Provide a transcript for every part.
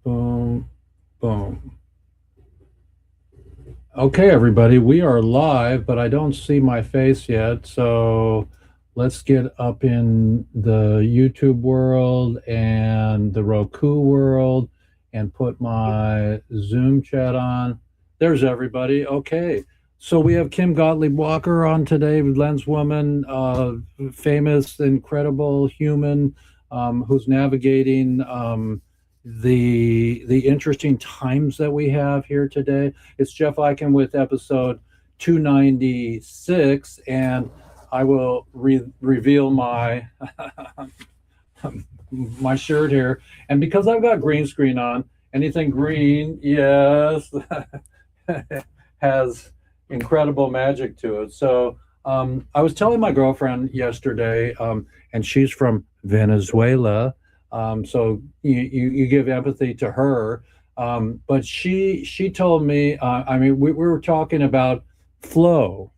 Boom, boom. Okay, everybody, we are live, but I don't see my face yet. So let's get up in the YouTube world and the Roku world and put my Zoom chat on. There's everybody. Okay. So we have Kim Gottlieb Walker on today, lenswoman, famous, incredible human who's navigating the interesting times that we have here today. It's Jeff Eichen with episode 296, and I will reveal my my shirt here. And because I've got green screen on, anything green, yes, has incredible magic to it. So I was telling my girlfriend yesterday, and she's from Venezuela. So you give empathy to her. But she told me, I mean, we were talking about flow.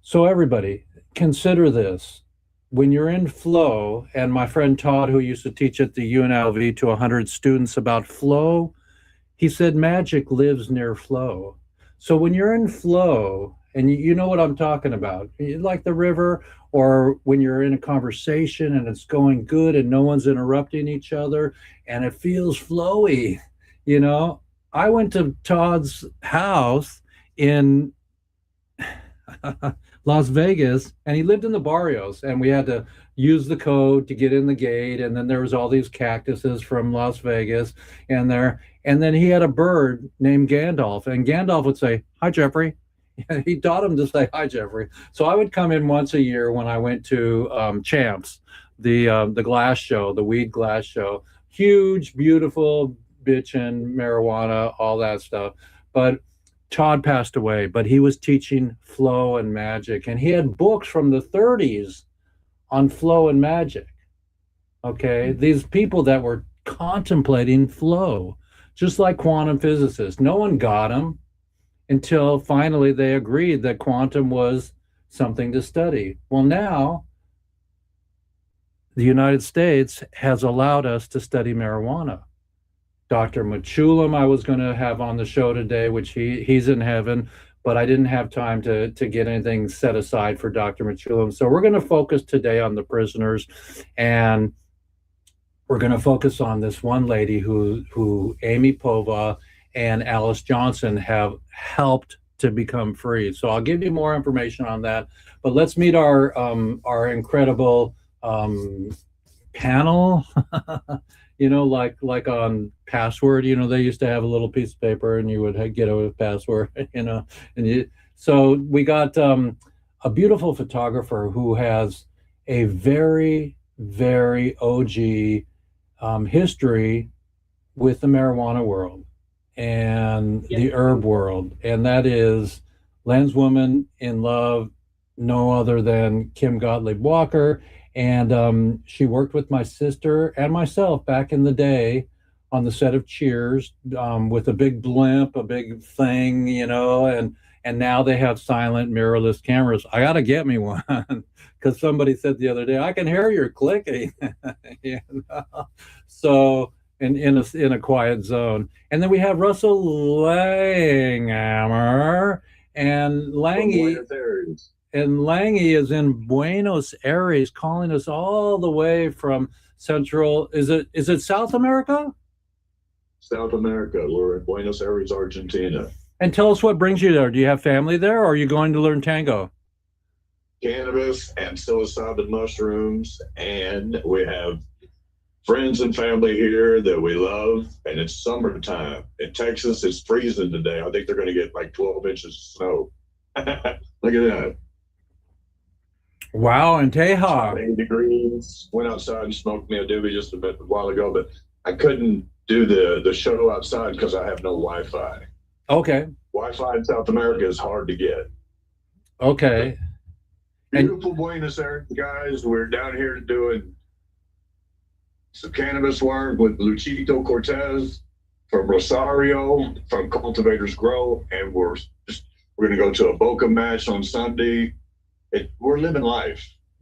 So everybody, consider this. When you're in flow, and my friend Todd, who used to teach at the UNLV to 100 students about flow, he said magic lives near flow. So when you're in flow, and you know what I'm talking about, like the river, or when you're in a conversation and it's going good and no one's interrupting each other and it feels flowy, you know. I went to Todd's house in Las Vegas, and he lived in the barrios, and we had to use the code to get in the gate, and then there was all these cactuses from Las Vegas, and then he had a bird named Gandalf, and Gandalf would say, "Hi, Jeffrey." He taught him to say, "Hi, Jeffrey." So I would come in once a year when I went to Champs, the glass show, the weed glass show. Huge, beautiful, bitchin' marijuana, all that stuff. But Todd passed away, but he was teaching flow and magic, and he had books from the 30s on flow and magic. Okay, these people that were contemplating flow, just like quantum physicists. No one got them until finally they agreed that quantum was something to study. Well, now the United States has allowed us to study marijuana. Dr. Machulam, I was going to have on the show today, which he's in heaven, but I didn't have time to get anything set aside for Dr. Machulam. So we're going to focus today on the prisoners, and we're going to focus on this one lady who Amy Pova and Alice Johnson have helped to become free. So I'll give you more information on that. But let's meet our incredible panel. You know, like on password, you know, they used to have a little piece of paper and you would get a password, you know, so we got a beautiful photographer who has a very, very OG history with the marijuana world and the herb world, and that is Landswoman in Love, no other than Kim Gottlieb Walker. And she worked with my sister and myself back in the day on the set of Cheers, with a big blimp, a big thing, you know, and now they have silent mirrorless cameras. I got to get me one because somebody said the other day, I can hear your clicking. You know? So in a quiet zone. And then we have Russell Langhammer and Langy. And Langy is in Buenos Aires, calling us all the way from Central. Is it South America? South America. We're in Buenos Aires, Argentina. And tell us what brings you there. Do you have family there, or are you going to learn tango? Cannabis and psilocybin mushrooms, and we have friends and family here that we love, and it's summertime. In Texas, it's freezing today. I think they're going to get like 12 inches of snow. Look at that. Wow, in Teja. 8 degrees. Went outside and smoked me a doobie just a while ago, but I couldn't do the show outside because I have no Wi-Fi. Okay. Wi-Fi in South America is hard to get. Okay. Beautiful Buenos Aires, guys. We're down here doing some cannabis work with Luchito Cortez from Rosario, from Cultivators Grow, and we're going to go to a Boca match on Sunday. We're living life.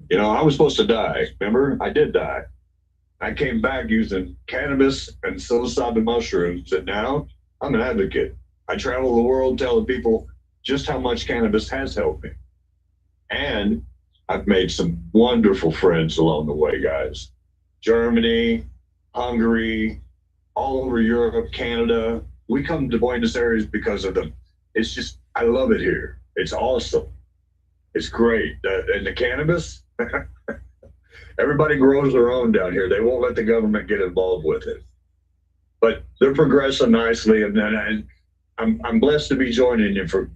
You know, I was supposed to die. Remember, I did die. I came back using cannabis and psilocybin mushrooms, and now I'm an advocate. I travel the world telling people just how much cannabis has helped me. And I've made some wonderful friends along the way, guys. Germany, Hungary, all over Europe, Canada. We come to Buenos Aires because of the, it's just, I love it here. It's awesome. It's great. And the cannabis, everybody grows their own down here. They won't let the government get involved with it. But they're progressing nicely. And I'm blessed to be joining you from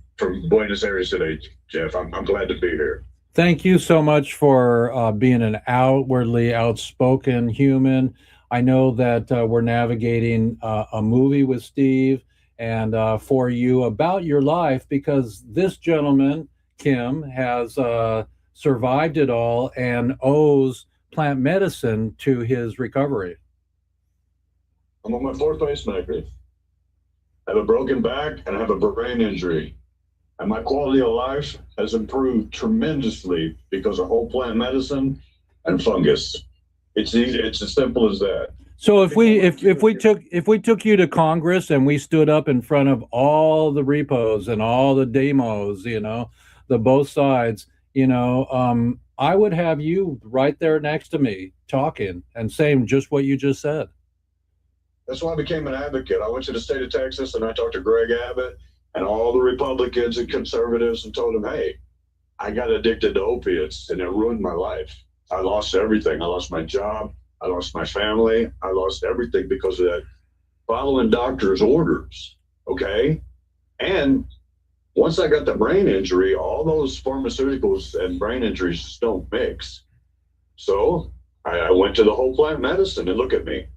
Buenos Aires today, Jeff. I'm glad to be here. Thank you so much for being an outwardly outspoken human. I know that we're navigating a movie with Steve and for you about your life because this gentleman, Kim, has survived it all and owes plant medicine to his recovery. I'm on my fourth pacemaker. I have a broken back and I have a brain injury. And my quality of life has improved tremendously because of whole plant medicine and fungus. It's easy. It's as simple as that. So if we took you to Congress and we stood up in front of all the repos and all the demos, the both sides, I would have you right there next to me talking and saying just what you just said. That's why I became an advocate. I went to the state of Texas and I talked to Greg Abbott and all the Republicans and conservatives and told them, hey, I got addicted to opiates and it ruined my life. I lost everything. I lost my job. I lost my family. I lost everything because of that. Following doctor's orders. Okay. And once I got the brain injury, all those pharmaceuticals and brain injuries just don't mix. So I went to the whole plant medicine and look at me.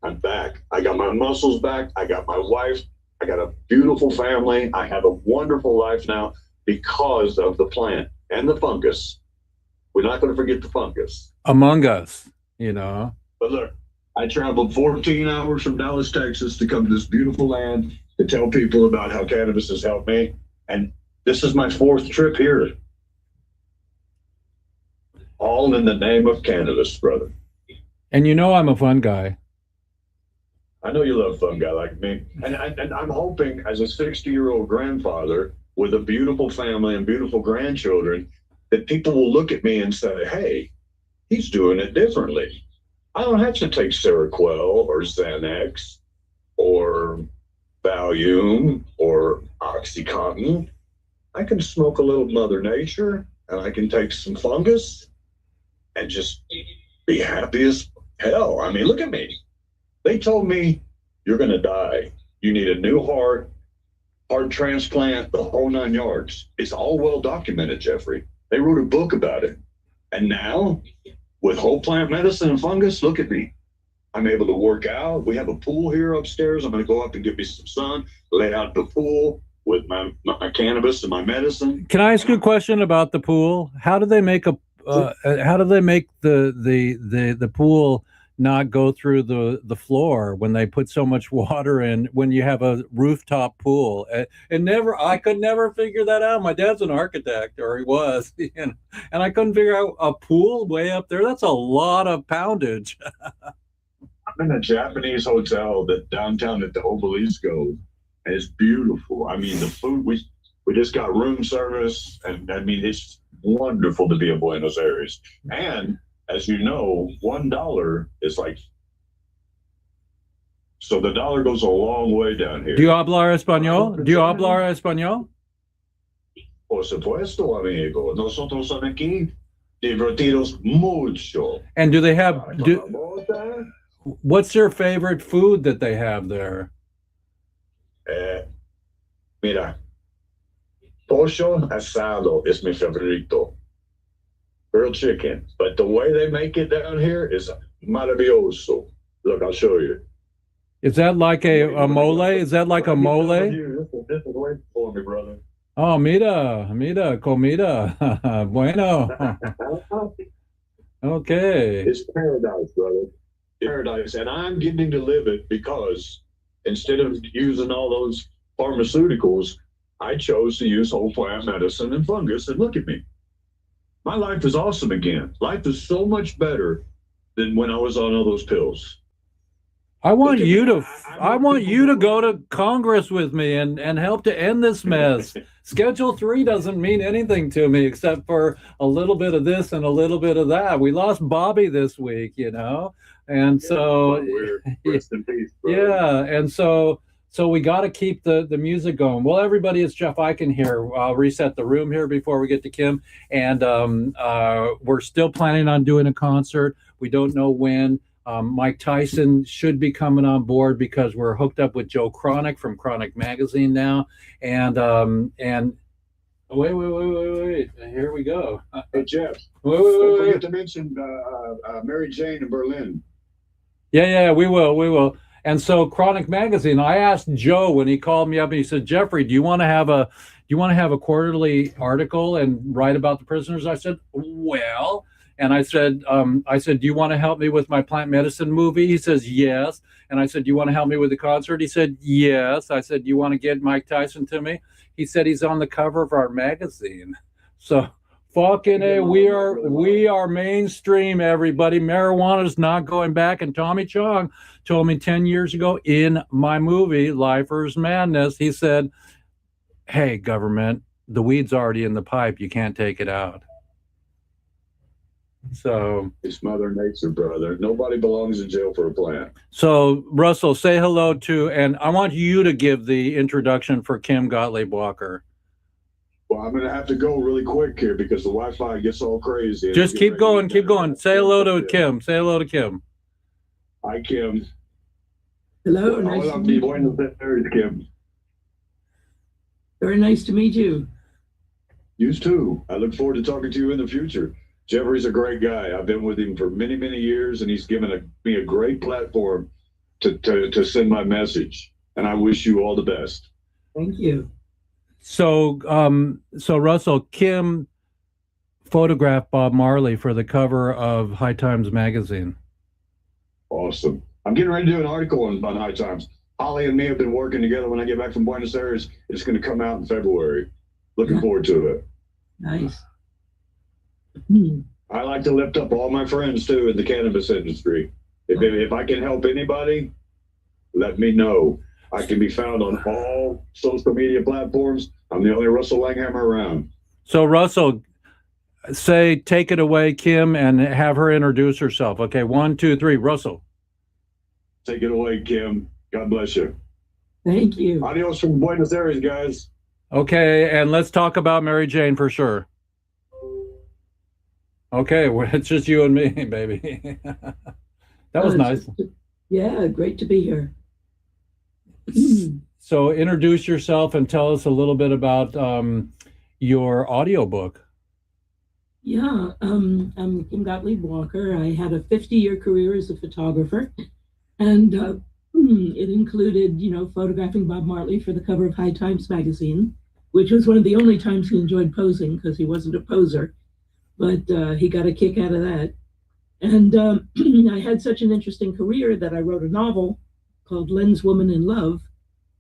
I'm back. I got my muscles back. I got my wife. I got a beautiful family. I have a wonderful life now because of the plant and the fungus. We're not going to forget the fungus. Among us, But look, I traveled 14 hours from Dallas, Texas to come to this beautiful land to tell people about how cannabis has helped me. And this is my fourth trip here. All in the name of cannabis, brother. And I'm a fun guy. I know you love a fun guy like me. And I'm hoping as a 60-year-old grandfather with a beautiful family and beautiful grandchildren, that people will look at me and say, hey, he's doing it differently. I don't have to take Seroquel or Xanax or Valium or Oxycontin. I can smoke a little Mother Nature and I can take some fungus and just be happy as hell. I mean, look at me. They told me, you're going to die. You need a new heart transplant, the whole 9 yards. It's all well documented, Jeffrey. They wrote a book about it. And now, with whole plant medicine and fungus, look at me. I'm able to work out. We have a pool here upstairs. I'm going to go up and get me some sun, lay out in the pool with my cannabis and my medicine. Can I ask you a question about the pool? How do they make the pool not go through the floor when they put so much water in when you have a rooftop pool? I could never figure that out. My dad's an architect, or he was, and I couldn't figure out a pool way up there. That's a lot of poundage. I'm in a Japanese hotel that downtown at the Obelisco, and it's beautiful. I mean, the food, we just got room service, and I mean, it's wonderful to be in Buenos Aires. And as you know, $1 is like, so the dollar goes a long way down here. Do you hablar español? Do you hablar español? Por supuesto, amigo. Nosotros aquí divertidos mucho. And do they have, what's your favorite food that they have there? Mira, pollo asado es mi favorito. Grilled chicken. But the way they make it down here is maravilloso. Look, I'll show you. Is that like a mole? Is that like a mole? This is way for me, brother. Oh, mira, comida. Bueno. Okay. It's paradise, brother. Paradise. And I'm getting to live it because instead of using all those pharmaceuticals, I chose to use whole plant medicine and fungus. And look at me. My life is awesome again. Life is so much better than when I was on all those pills. I want Look at you me. to I I want want people you to to go to Congress with me and help to end this mess. Schedule 3 doesn't mean anything to me except for a little bit of this and a little bit of that. We lost Bobby this week, you know. And Yeah, so but we're rest in peace, brother. yeah, and so we got to keep the music going. Well, everybody, it's Jeff Eichen here. I'll reset the room here before we get to Kim, and we're still planning on doing a concert. We don't know when. Mike Tyson should be coming on board because we're hooked up with Joe Chronic from Chronic Magazine now, and wait, here we go. Hey, Jeff, Wait, don't wait. forget to mention Mary Jane in Berlin. Yeah, we will. And so Chronic Magazine, I asked Joe when he called me up and he said, Jeffrey, do you want to have a quarterly article and write about the prisoners? I said, well, and I said, do you want to help me with my plant medicine movie? He says, yes. And I said, do you want to help me with the concert? He said, yes. I said, do you want to get Mike Tyson to me? He said he's on the cover of our magazine. So fucking A, we are mainstream, everybody. Marijuana's not going back. And Tommy Chong told me 10 years ago in my movie, Lifers Madness, he said, hey, government, the weed's already in the pipe. You can't take it out. So It's Mother Nature, brother. Nobody belongs in jail for a plant. so Russell, say hello to, and I want you to give the introduction for Kim Gottlieb Walker. Well, I'm going to have to go really quick here because the Wi-Fi gets all crazy. Just keep going. Say hello to Kim. Say hello to Kim. Hi, Kim. Hello, Nice nice to to meet meet you. you, Kim. Very nice to meet you. You too. I look forward to talking to you in the future. Jeffrey's a great guy. I've been with him for many, many years, and he's given me a great platform to send my message. And I wish you all the best. Thank you. So Russell, Kim photographed Bob Marley for the cover of High Times magazine. Awesome. I'm getting ready to do an article on High Times. Holly and me have been working together. When I get back from Buenos Aires, it's going to come out in February. Looking forward to it. Nice. I like to lift up all my friends too in the cannabis industry. If I can help anybody, let me know. I can be found on all social media platforms. I'm the only Russell Langhammer around. So Russell, take it away, Kim, and have her introduce herself. Okay, 1, 2, 3, Russell. Take it away, Kim. God bless you. Thank you. Adios from Buenos Aires, guys. Okay, and let's talk about Mary Jane for sure. Okay, well, it's just you and me, baby. That was nice. Yeah, great to be here. So introduce yourself and tell us a little bit about your audiobook. Yeah, I'm Kim Gottlieb Walker. I had a 50-year career as a photographer, and it included, photographing Bob Marley for the cover of High Times magazine, which was one of the only times he enjoyed posing because he wasn't a poser, but he got a kick out of that. And I had such an interesting career that I wrote a novel called Len's Woman in Love,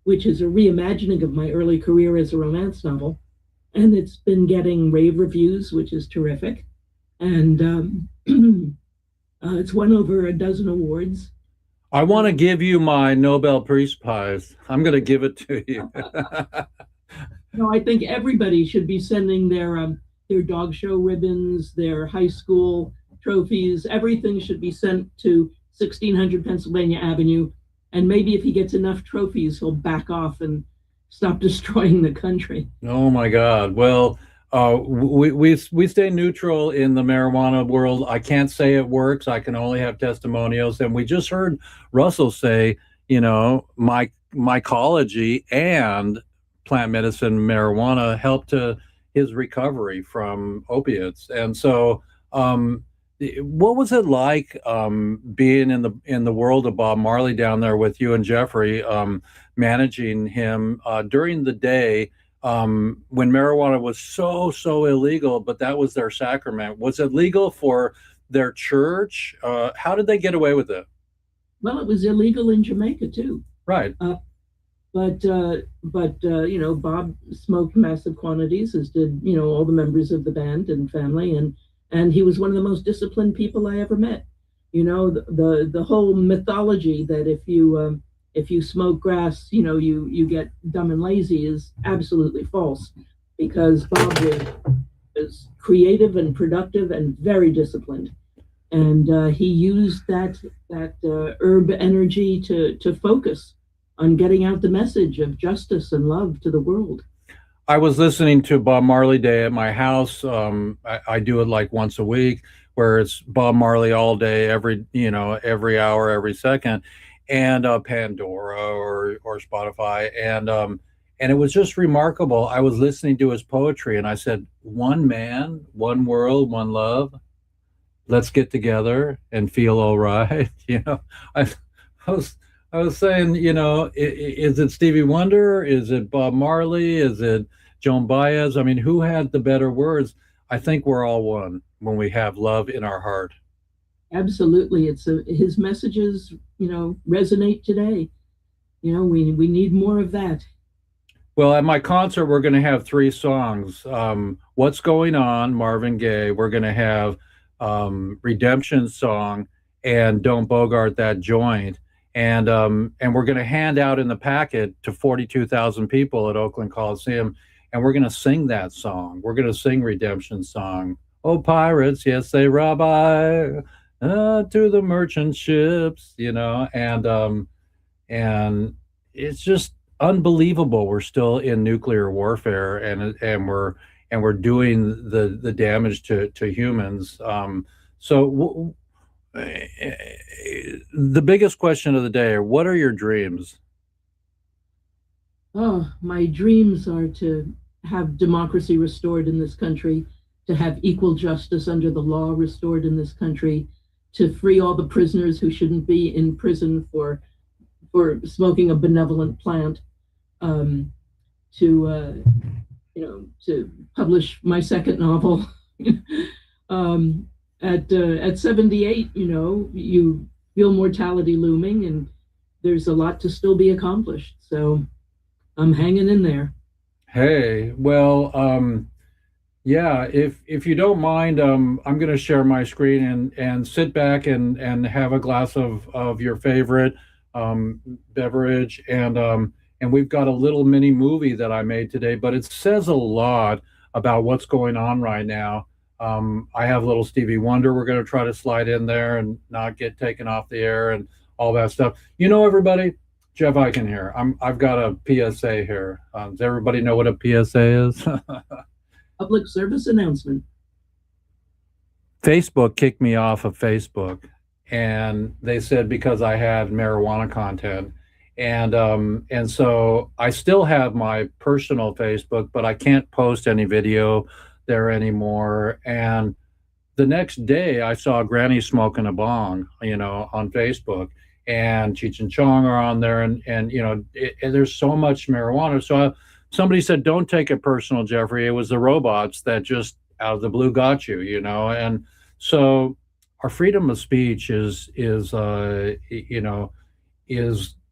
which is a reimagining of my early career as a romance novel. And it's been getting rave reviews, which is terrific. And it's won over a dozen awards. I want to give you my Nobel Peace Prize. I'm going to give it to you. No, I think everybody should be sending their dog show ribbons, their high school trophies. Everything should be sent to 1600 Pennsylvania Avenue. And maybe if he gets enough trophies, he'll back off and stop destroying the country. Oh my God. Well, we stay neutral in the marijuana world. I can't say it works. I can only have testimonials. And we just heard Russell say, mycology and plant medicine marijuana helped to his recovery from opiates. And so what was it like being in the world of Bob Marley down there with you and Jeffrey, managing him during the day when marijuana was so illegal, but that was their sacrament? Was it legal for their church? How did they get away with it? Well, it was illegal in Jamaica too. Right. But Bob smoked massive quantities, as did all the members of the band and family, and he was one of the most disciplined people I ever met. The whole mythology that if you smoke grass, you get dumb and lazy is absolutely false, because Bob was creative and productive and very disciplined, and he used that herb energy to focus on getting out the message of justice and love to the world. I was listening to Bob Marley Day at my house. I do it like once a week, where it's Bob Marley all day, every hour, every second, and Pandora or Spotify, and it was just remarkable. I was listening to his poetry, and I said, "One man, one world, one love. Let's get together and feel all right." I, I was I was saying, is it Stevie Wonder? Is it Bob Marley? Is it Joan Baez? I mean, who had the better words? I think we're all one when we have love in our heart. Absolutely, his messages, resonate today. We need more of that. Well, at my concert, we're going to have three songs. What's Going On, Marvin Gaye. We're going to have Redemption Song and Don't Bogart That Joint. And we're going to hand out in the packet to 42,000 people at Oakland Coliseum. And we're going to sing that song. We're going to sing Redemption Song. Oh, pirates, yes, they rob I to the merchant ships, and it's just unbelievable. We're still in nuclear warfare, and we're doing the damage to humans. So the biggest question of the day: what are your dreams? Oh, my dreams are to have democracy restored in this country, to have equal justice under the law restored in this country, to free all the prisoners who shouldn't be in prison for smoking a benevolent plant, um, to publish my second novel. um, at 78, you feel mortality looming, and there's a lot to still be accomplished. So I'm hanging in there. Hey, well, yeah, if you don't mind, I'm going to share my screen and sit back and have a glass of your favorite beverage, and we've got a little mini movie that I made today, but it says a lot about what's going on right now. I have little Stevie Wonder. We're going to try to slide in there and not get taken off the air and all that stuff. Everybody, Jeff Eichen here. I've got a PSA here. Does everybody know what a PSA is? Public service announcement. Facebook kicked me off of Facebook, and they said because I had marijuana content, and so I still have my personal Facebook, but I can't post any video there anymore. And the next day, I saw Granny smoking a bong, on Facebook, and Cheech and Chong are on there, and there's so much marijuana. So somebody said, "Don't take it personal, Jeffrey. It was the robots that just out of the blue got you," And so our freedom of speech is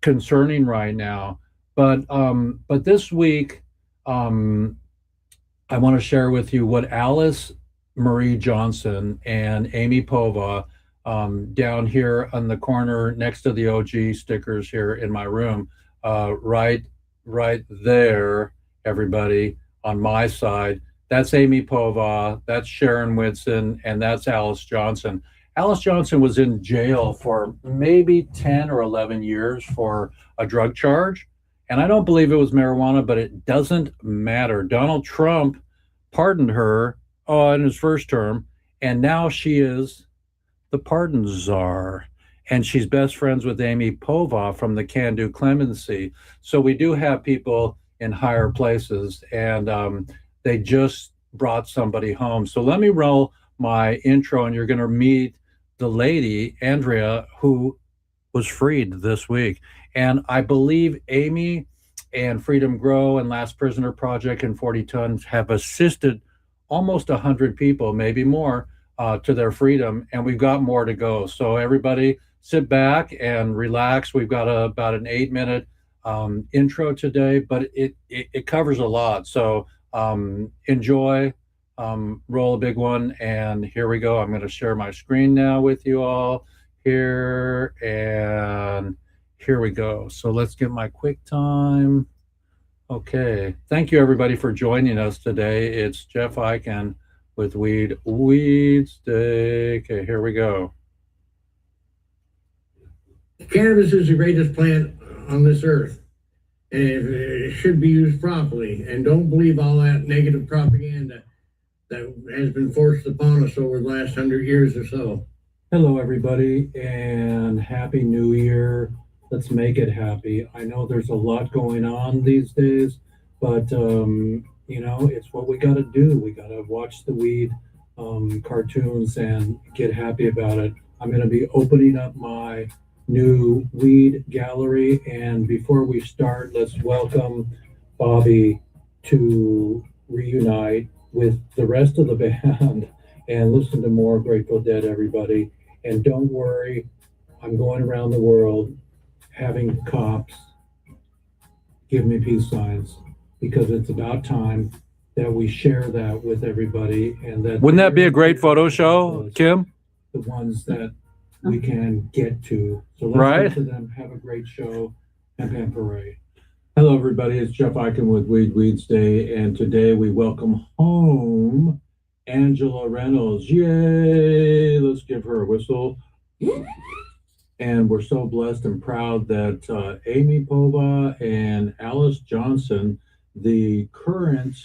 concerning right now. But this week, I want to share with you what Alice Marie Johnson and Amy Pova, down here on the corner next to the OG stickers here in my room, right there, everybody, on my side. That's Amy Pova, that's Sharon Whitson, and that's Alice Johnson. Alice Johnson was in jail for maybe 10 or 11 years for a drug charge. And I don't believe it was marijuana, but it doesn't matter. Donald Trump pardoned her in his first term, and now she is the pardon czar. And she's best friends with Amy Pova from the Can Do Clemency. So we do have people in higher places, and they just brought somebody home. So let me roll my intro, and you're going to meet the lady, Andrea, who was freed this week. And I believe Amy and Freedom Grow and Last Prisoner Project and 40 Tons have assisted almost 100 people, maybe more, to their freedom. And we've got more to go. So everybody sit back and relax. We've got about an 8-minute intro today, but it covers a lot. So enjoy, roll a big one. And here we go. I'm going to share my screen now with you all. here, and here we go. So let's get my QuickTime. Okay, thank you everybody for joining us today. It's Jeff Eichen with Weeds Day. Okay, here we go. Cannabis is the greatest plant on this earth, and it should be used properly. And don't believe all that negative propaganda that has been forced upon us over the last 100 years or so. Hello, everybody, and Happy New Year. Let's make it happy. I know there's a lot going on these days, but you know, it's what we got to do. We got to watch the weed cartoons and get happy about it. I'm going to be opening up my new weed gallery, and before we start, let's welcome Bobby to reunite with the rest of the band and listen to more Grateful Dead, everybody. And don't worry, I'm going around the world having cops give me peace signs, because it's about time that we share that with everybody. And that wouldn't that be a great photo show, Kim? The ones that we can get to. So let's get to them. Have a great show. And parade. Hello, everybody. It's Jeff Eichen with Weeds Day, and today we welcome home Angela Reynolds. Yay! Let's give her a whistle. And we're so blessed and proud that Amy Pova and Alice Johnson, the current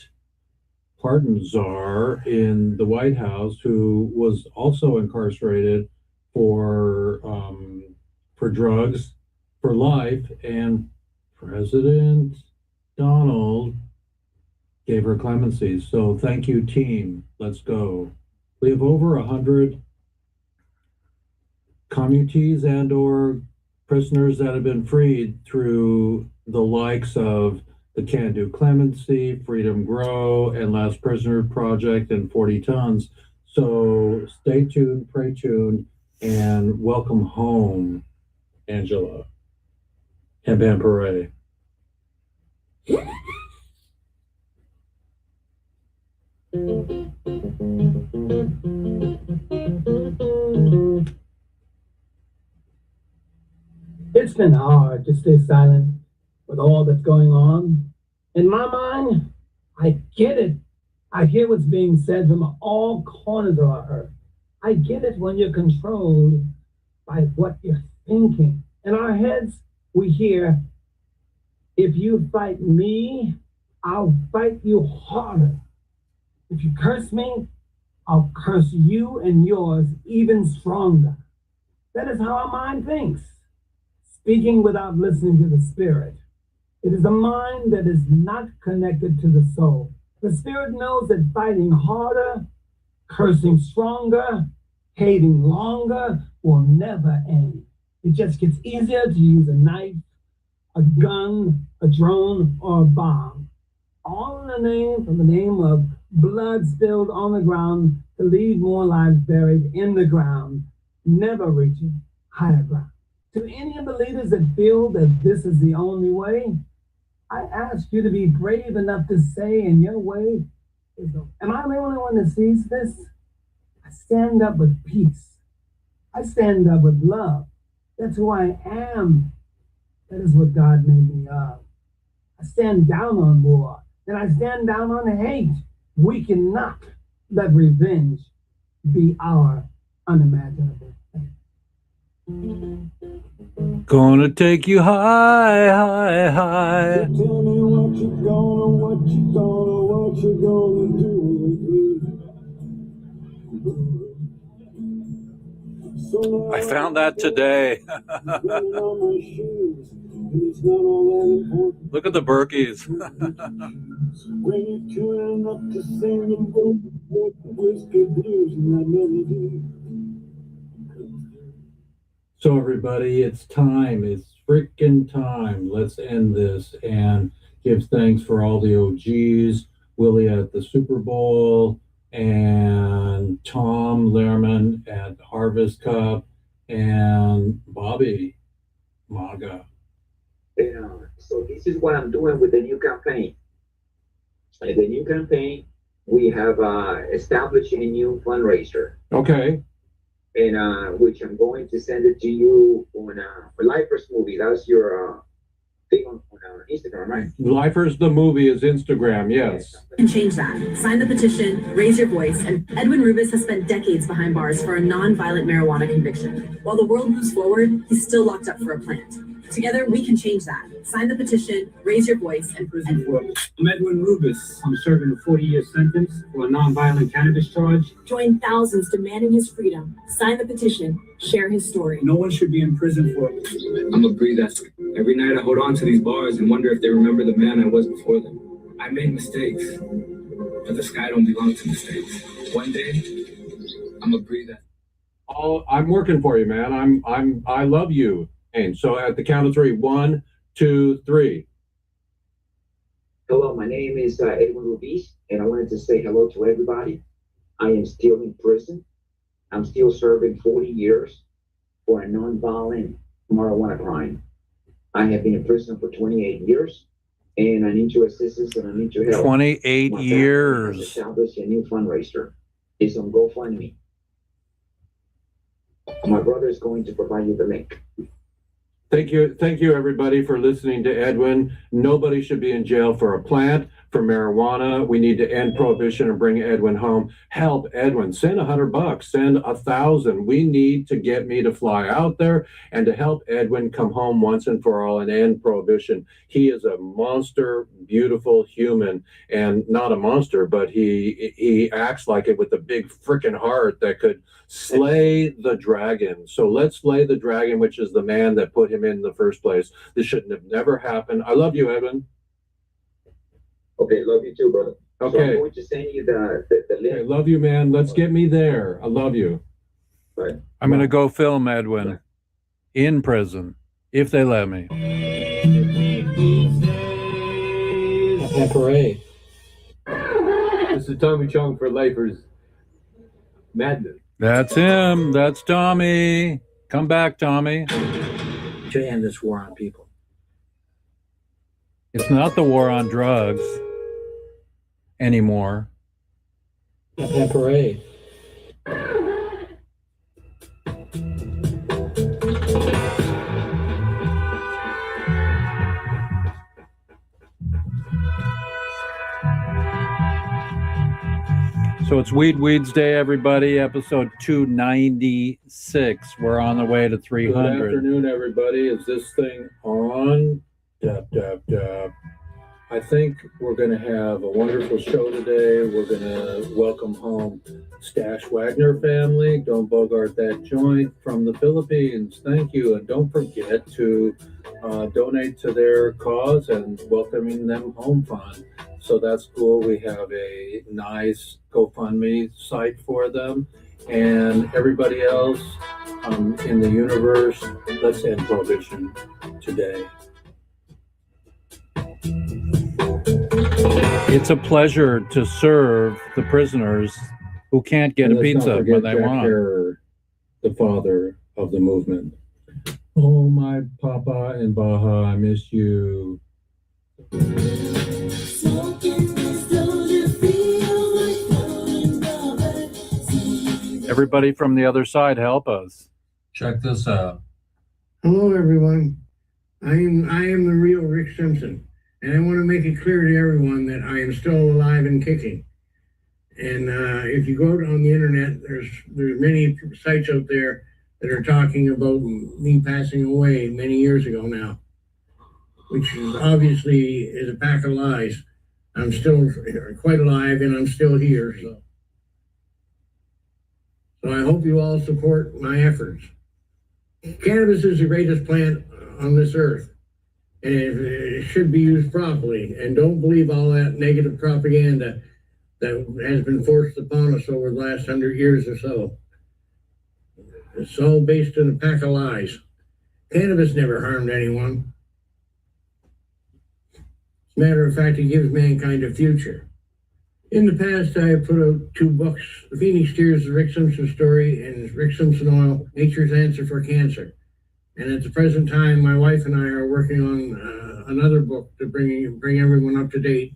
pardon czar in the White House, who was also incarcerated for drugs for life, and President Donald gave her clemency. So thank you, team. Let's go. We have over 100 commutees and or prisoners that have been freed through the likes of the Can Do Clemency, Freedom Grow, and Last Prisoner Project, and 40 Tons. So stay tuned, pray tuned, and welcome home, Angela. And Van Parade. It's been hard to stay silent with all that's going on. In my mind, I get it. I hear what's being said from all corners of our earth. I get it when you're controlled by what you're thinking. In our heads, we hear, if you fight me, I'll fight you harder. If you curse me, I'll curse you and yours even stronger. That is how our mind thinks, speaking without listening to the spirit. It is a mind that is not connected to the soul. The spirit knows that fighting harder, cursing stronger, hating longer will never end. It just gets easier to use a knife, a gun, a drone, or a bomb. All in the name of blood spilled on the ground to leave more lives buried in the ground, never reaching higher ground. To any of the leaders that feel that this is the only way, I ask you to be brave enough to say in your way, am I the only one that sees this? I stand up with peace. I stand up with love. That's who I am. That is what God made me of. I stand down on war, and I stand down on hate. We cannot let revenge be our unimaginable fate. Gonna take you high, high, high. So tell me what you gonna do with me. So I found that today. Look at the Berkeys. When you tune up to sing and go with whiskey blues and that melody. So everybody, it's time. It's freaking time. Let's end this and give thanks for all the OGs, Willie at the Super Bowl, and Tom Lehrman at Harvest Cup, and Bobby Maga. Yeah, so this is what I'm doing with the new campaign. The new campaign, we have established a new fundraiser. Okay. and which I'm going to send it to you on a Lifers movie. That's your thing on Instagram, right? Lifers the movie is Instagram, yes. And change that. Sign the petition, raise your voice, and Edwin Rubis has spent decades behind bars for a non-violent marijuana conviction. While the world moves forward, he's still locked up for a plant. Together, we can change that. Sign the petition, raise your voice, and prove it. I'm Edwin Rubis. I'm serving a 40-year sentence for a nonviolent cannabis charge. Join thousands demanding his freedom. Sign the petition, share his story. No one should be in prison for it. I'm a breathe. Every night I hold on to these bars and wonder if they remember the man I was before them. I made mistakes, but the sky don't belong to mistakes. One day, I'm a breathe. Oh, I'm working for you, man. I love you. And so at the count of three, 1, 2, 3. Hello, my name is Edwin Rubis, and I wanted to say hello to everybody. I am still in prison. I'm still serving 40 years for a nonviolent marijuana crime. I have been in prison for 28 years, and I need your assistance and I need your help. 28 My years. family has established a new fundraiser. It's on GoFundMe. My brother is going to provide you the link. Thank you, everybody, for listening to Edwin. Nobody should be in jail for a plant, for marijuana. We need to end prohibition and bring Edwin home. Help Edwin. Send $100. Send 1,000. We need to get me to fly out there and to help Edwin come home once and for all and end prohibition. He is a monster, beautiful human, and not a monster, but he acts like it with a big freaking heart that could slay the dragon. So let's slay the dragon, which is the man that put him in the first place. This shouldn't have never happened. I love you, Edwin. Okay, love you too, brother. Okay. So I'm going to send you the link. Okay, love you, man. Let's get me there. I love you. Right. I'm going to go film Edwin in prison, if they let me. Happy parade. This is Tommy Chong for Lifers Madness. That's him. That's Tommy. Come back, Tommy. To end this war on people. It's not the war on drugs anymore. Happy parade. So it's Weeds Day, everybody. Episode 296. We're on the way to 300. Good afternoon, everybody. Is this thing on? Dab, dab, dab. I think we're going to have a wonderful show today. We're going to welcome home Stash Wagner family. Don't bogart that joint from the Philippines. Thank you. And don't forget to donate to their cause and welcoming them home fund. So that's cool. We have a nice GoFundMe site for them. And everybody else in the universe, let's end prohibition today. It's a pleasure to serve the prisoners who can't get a pizza when they want. The father of the movement. Oh, my Papa and Baja, I miss you. Everybody from the other side, help us. Check this out. Hello, everyone. I am the real Rick Simpson. And I want to make it clear to everyone that I am still alive and kicking. And if you go on the internet, there's many sites out there that are talking about me passing away many years ago now, which is obviously is a pack of lies. I'm still quite alive and I'm still here. So I hope you all support my efforts. Cannabis is the greatest plant on this earth. And it should be used properly. And don't believe all that negative propaganda that has been forced upon us over the last 100 years or so. It's all based on a pack of lies. Cannabis never harmed anyone. As a matter of fact, it gives mankind a future. In the past, I have put out 2 books, The Phoenix Tears, The Rick Simpson Story, and Rick Simpson Oil, Nature's Answer for Cancer. And at the present time, my wife and I are working on another book to bring everyone up to date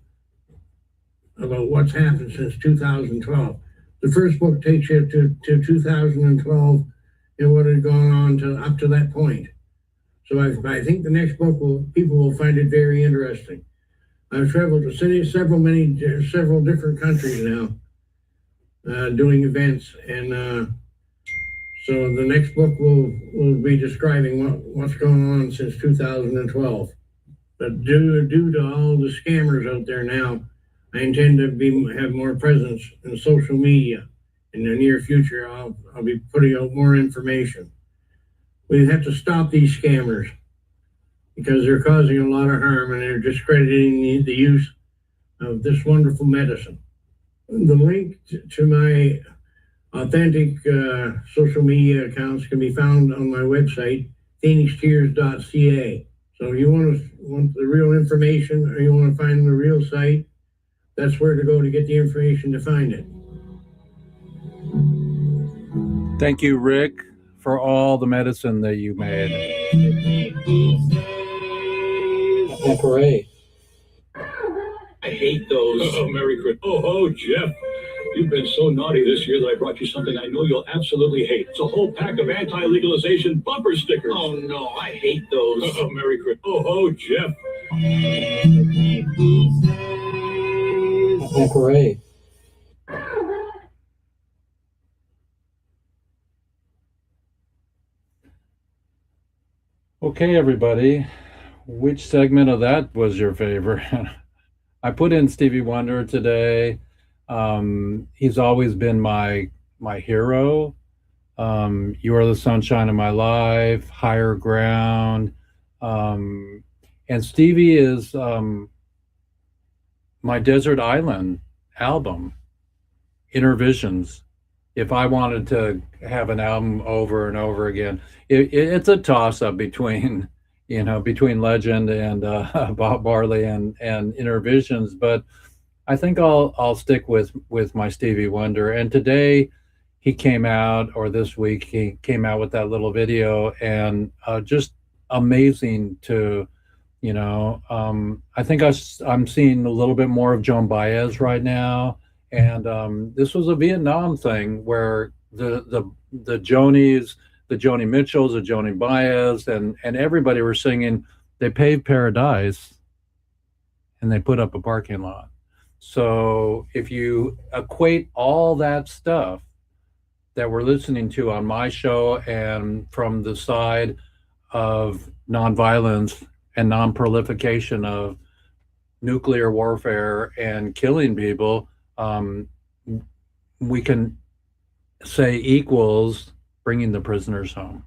about what's happened since 2012. the first book takes you to 2012 and what had gone on to up to that point. So I think the next book people will find it very interesting. I've traveled to several different countries now, doing events, and so the next book will be describing what's going on since 2012. But due to all the scammers out there now, I intend to have more presence in social media. In the near future, I'll be putting out more information. We have to stop these scammers because they're causing a lot of harm and they're discrediting the use of this wonderful medicine. The link to my authentic social media accounts can be found on my website, phoenixtears.ca. So if you want the real information or you want to find the real site, that's where to go to get the information to find it. Thank you, Rick, for all the medicine that you made. Parade. I hate those. Oh, Merry Christmas. Oh, Jeff. You've been so naughty this year that I brought you something I know you'll absolutely hate. It's a whole pack of anti-legalization bumper stickers. Oh, no, I hate those. Oh, Merry Christmas. Oh, Jeff. Parade. Okay, everybody. Which segment of that was your favorite? I put in Stevie Wonder today. He's always been my hero. You Are the Sunshine of My Life, Higher Ground. And Stevie is my Desert Island album, Inner Visions. If I wanted to have an album over and over again, it's a toss-up between Legend and Bob Marley and Inner Visions, but I think I'll stick with my Stevie Wonder. And today he came out, or this week he came out with that little video, and just amazing to, I think I'm seeing a little bit more of Joan Baez right now. And this was a Vietnam thing where the Jonies, the Joni Mitchells, the Joni Baez, and everybody were singing, they paved paradise and they put up a parking lot. So if you equate all that stuff that we're listening to on my show and from the side of nonviolence and non-proliferation of nuclear warfare and killing people, we can say equals bringing the prisoners home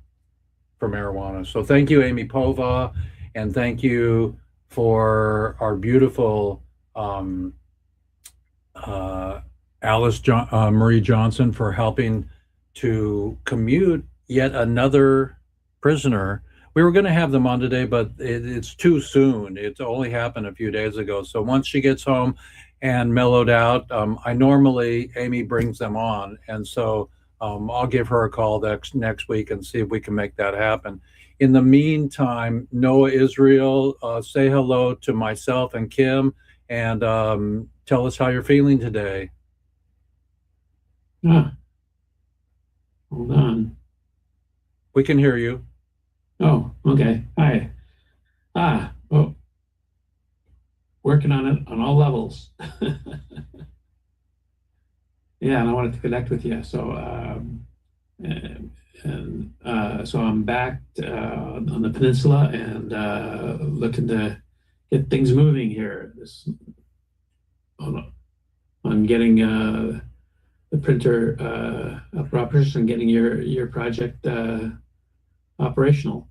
for marijuana. So thank you, Amy Pova, and thank you for our beautiful Marie Johnson for helping to commute yet another prisoner. We were going to have them on today, but it's too soon. It's only happened a few days ago. So once she gets home and mellowed out, Amy brings them on. And so I'll give her a call next week and see if we can make that happen. In the meantime, Noah Israel, say hello to myself and Kim, and tell us how you're feeling today. Hold on. We can hear you. Oh, okay. Hi. Oh, working on it on all levels. Yeah, and I wanted to connect with you. So, so I'm back on the peninsula and looking to get things moving here. On getting the printer up and getting your project operational.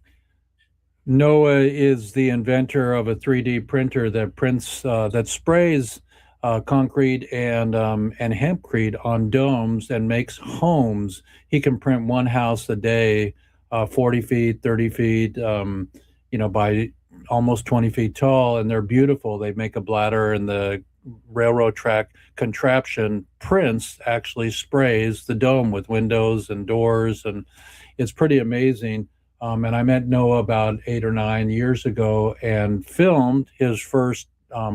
Noah is the inventor of a 3D printer that prints that sprays concrete and hempcrete on domes and makes homes. He can print one house a day, 40 feet, 30 feet, by almost 20 feet tall, and they're beautiful. They make a bladder, and the railroad track contraption actually sprays the dome with windows and doors, and it's pretty amazing. And I met Noah about 8 or 9 years ago and filmed his first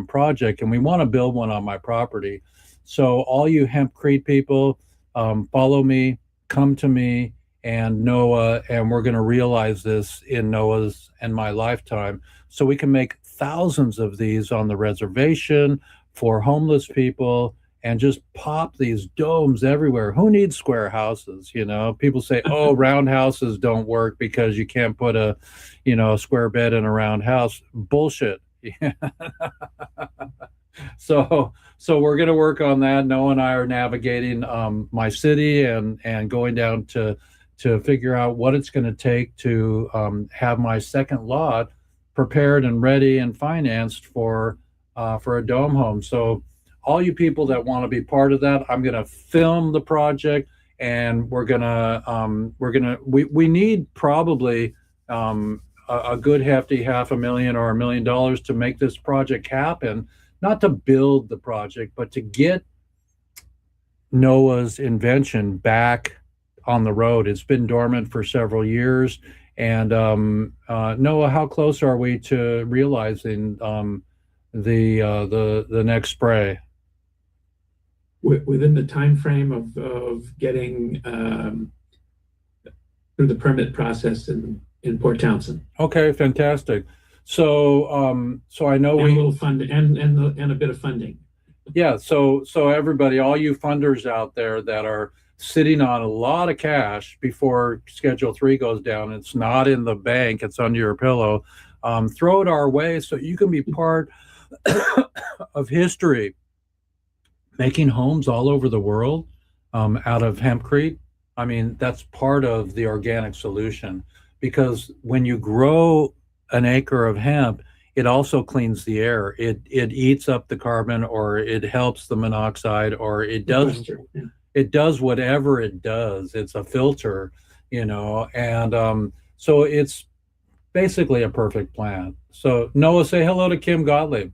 project, and we want to build one on my property. So all you hempcrete people, follow me, come to me, and Noah, and we're going to realize this in Noah's and my lifetime. So we can make thousands of these on the reservation for homeless people and just pop these domes everywhere. Who needs square houses? You know, people say, oh, round houses don't work because you can't put a, you know, a square bed in a round house. Bullshit. So we're going to work on that. Noah and I are navigating my city and going down to figure out what it's going to take to have my second lot prepared and ready and financed for a dome home. So all you people that want to be part of that, I'm going to film the project, and we need probably a good hefty $500,000 or $1 million to make this project happen. Not to build the project, but to get Noah's invention back on the road. It's been dormant for several years. And Noah, how close are we to realizing the next spray? Within the time frame of getting through the permit process in Port Townsend. Okay, fantastic. So I know and a little fund and a bit of funding. Yeah, so everybody, all you funders out there that are sitting on a lot of cash before Schedule 3 goes down, it's not in the bank, it's under your pillow, throw it our way so you can be part of history, making homes all over the world out of hempcrete. I mean, that's part of the organic solution, because when you grow an acre of hemp, it also cleans the air. It eats up the carbon, or it helps the monoxide, or it does whatever it does. It's a filter, you know, and so it's basically a perfect plant. So Noah, say hello to Kim Gottlieb.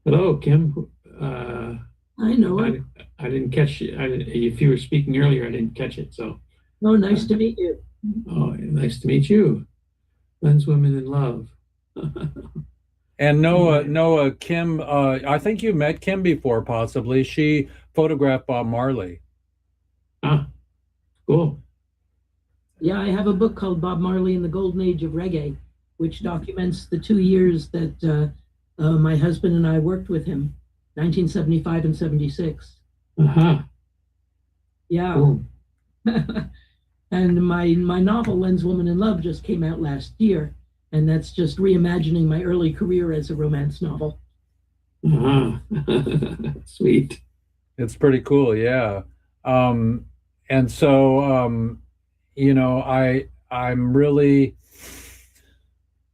Hello, Kim. I know it. I didn't catch it. If you were speaking earlier, I didn't catch it. So. Oh, nice to meet you. Oh, nice to meet you. Men's Women in Love. And Noah, Kim, I think you met Kim before, possibly. She photographed Bob Marley. Ah, cool. Yeah, I have a book called Bob Marley and the Golden Age of Reggae, which documents the 2 years that my husband and I worked with him, 1975 and 76. Uh-huh. Yeah. Cool. And my novel, Len's Woman in Love, just came out last year. And that's just reimagining my early career as a romance novel. Uh-huh. Sweet. It's pretty cool, yeah. And so, you know,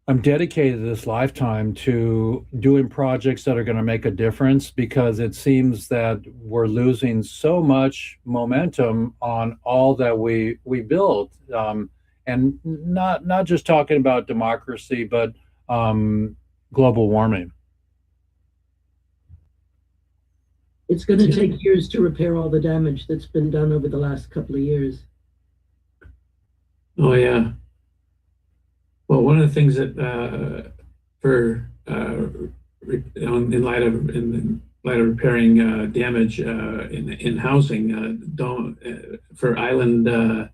I'm dedicated this lifetime to doing projects that are going to make a difference, because it seems that we're losing so much momentum on all that we built. And not just talking about democracy, but global warming. It's going to take years to repair all the damage that's been done over the last couple of years. Oh, yeah. Well, one of the things that in light of repairing damage in housing, for island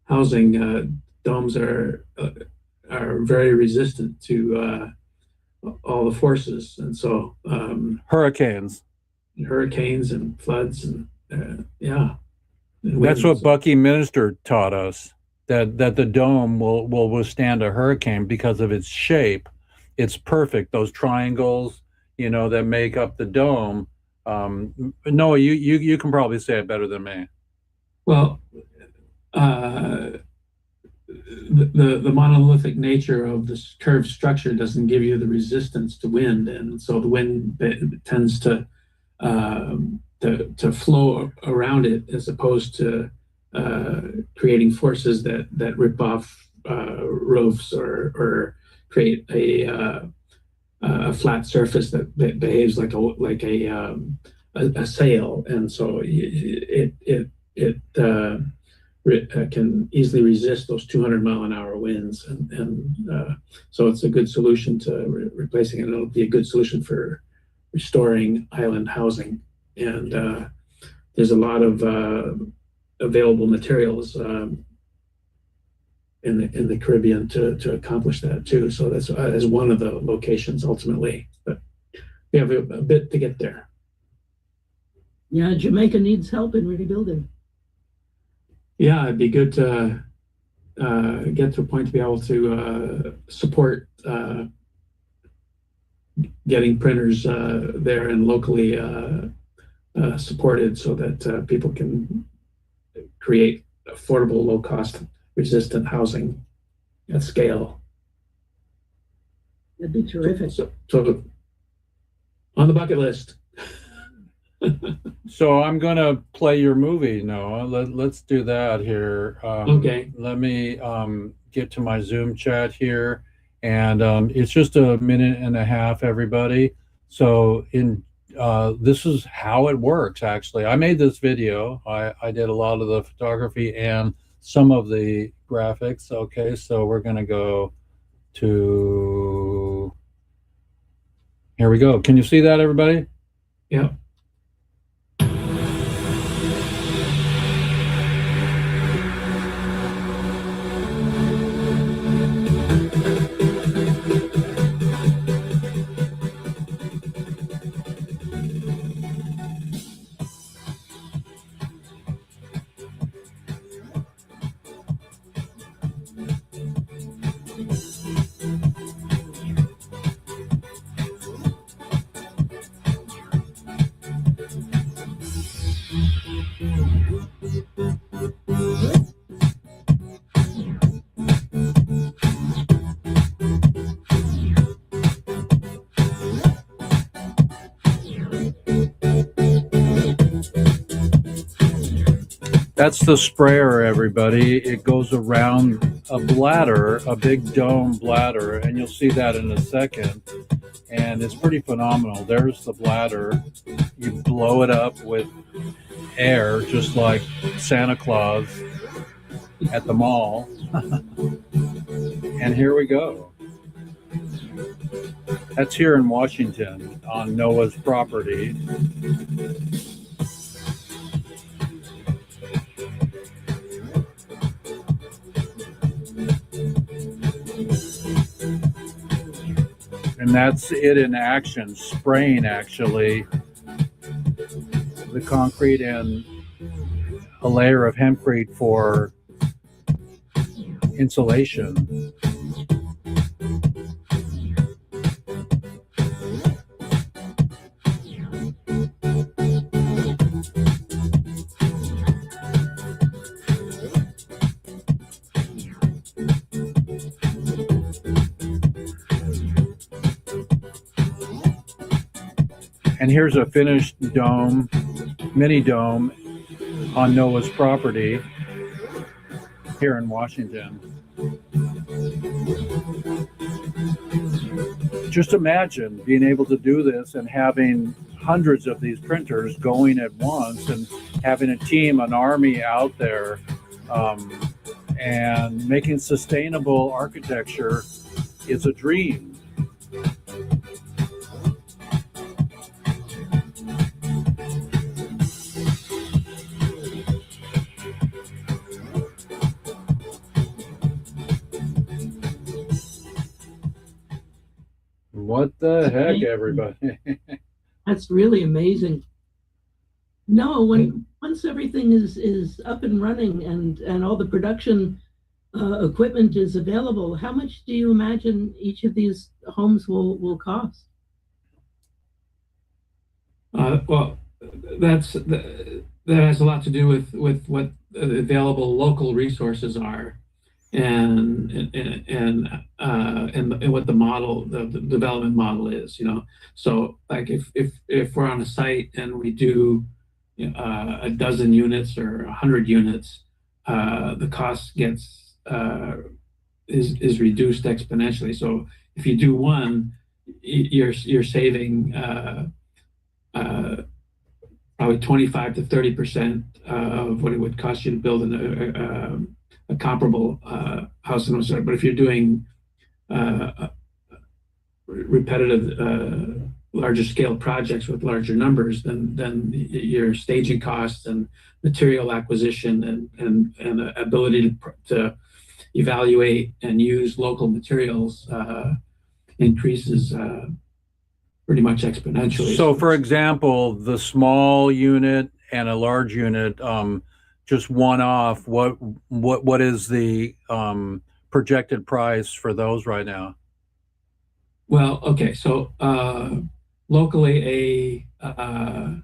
housing, domes are very resistant to all the forces, and so hurricanes and floods, and yeah. And that's what Bucky Minister taught us. That the dome will withstand a hurricane because of its shape. It's perfect. Those triangles, you know, that make up the dome. Noah, you can probably say it better than me. Well, the monolithic nature of this curved structure doesn't give you the resistance to wind, and so the wind tends to flow around it, as opposed to creating forces that rip off roofs or create a flat surface that behaves like a sail, and so it can easily resist those 200-mile-an-hour winds, and so it's a good solution to replacing it. It'll be a good solution for restoring island housing, and there's a lot of available materials in the Caribbean to accomplish that too. So that's as one of the locations ultimately, but we have a bit to get there. Yeah, Jamaica needs help in rebuilding. Yeah, it'd be good to get to a point to be able to support getting printers there and locally supported so that people can create affordable, low-cost, resistant housing at scale. That'd be terrific. So on the bucket list. So I'm going to play your movie, Noah. Let's do that here. Okay. Let me get to my Zoom chat here. And it's just a minute and a half, everybody. So this is how it works, actually. I made this video. I did a lot of the photography and some of the graphics. Okay, so we're going to go to... Here we go. Can you see that, everybody? Yeah. That's the sprayer, everybody. It goes around a bladder, a big dome bladder, and you'll see that in a second. And it's pretty phenomenal. There's the bladder. You blow it up with air, just like Santa Claus at the mall. And here we go. That's here in Washington on Noah's property. And that's it in action, spraying actually the concrete and a layer of hempcrete for insulation. And here's a finished dome, mini dome on Noah's property here in Washington. Just imagine being able to do this and having hundreds of these printers going at once and having a team, an army out there, and making sustainable architecture is a dream. What the heck, everybody? That's really amazing. No, once everything is up and running and all the production equipment is available, how much do you imagine each of these homes will cost? Well, that has a lot to do with what available local resources are, and what the development model is. So like if we're on a site and we do a dozen units or 100 units, the cost is reduced exponentially. So if you do one, you're saving probably 25 to 30% of what it would cost you to build a comparable house in Ozark. But if you're doing repetitive larger scale projects with larger numbers, then your staging costs and material acquisition and ability to evaluate and use local materials increases pretty much exponentially. So, for example, the small unit and a large unit, just one off, what is the projected price for those right now? Well, okay, so locally a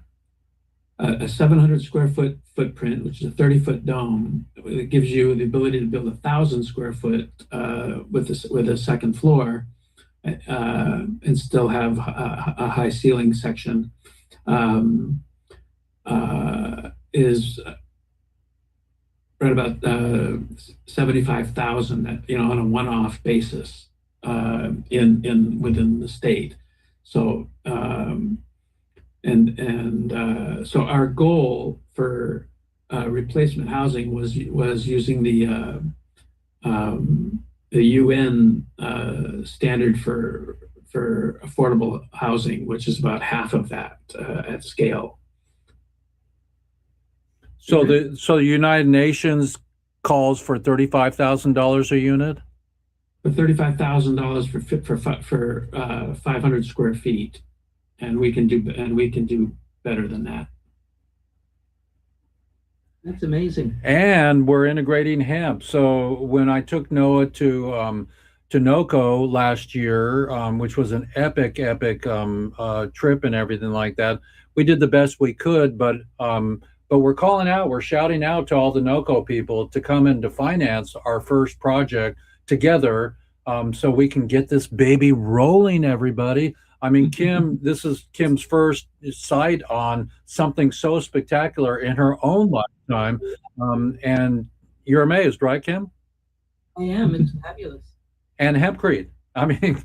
700 square foot footprint, which is a 30-foot dome, it gives you the ability to build 1,000 square foot with a second floor and still have a high ceiling section. Is right about 75,000, on a one-off basis within the state. So so our goal for replacement housing was using the UN standard for affordable housing, which is about half of that at scale. So the United Nations calls for $35,000 a unit. For $35,000 for 500 square feet, and we can do better than that. That's amazing. And we're integrating hemp. So when I took Noah to NOCO last year, which was an epic trip and everything like that, we did the best we could, but we're shouting out to all the NOCO people to come in to finance our first project together, so we can get this baby rolling, everybody. I mean, Kim, this is Kim's first sight on something so spectacular in her own lifetime. And you're amazed, right, Kim? I am. It's fabulous. And hempcrete. I mean,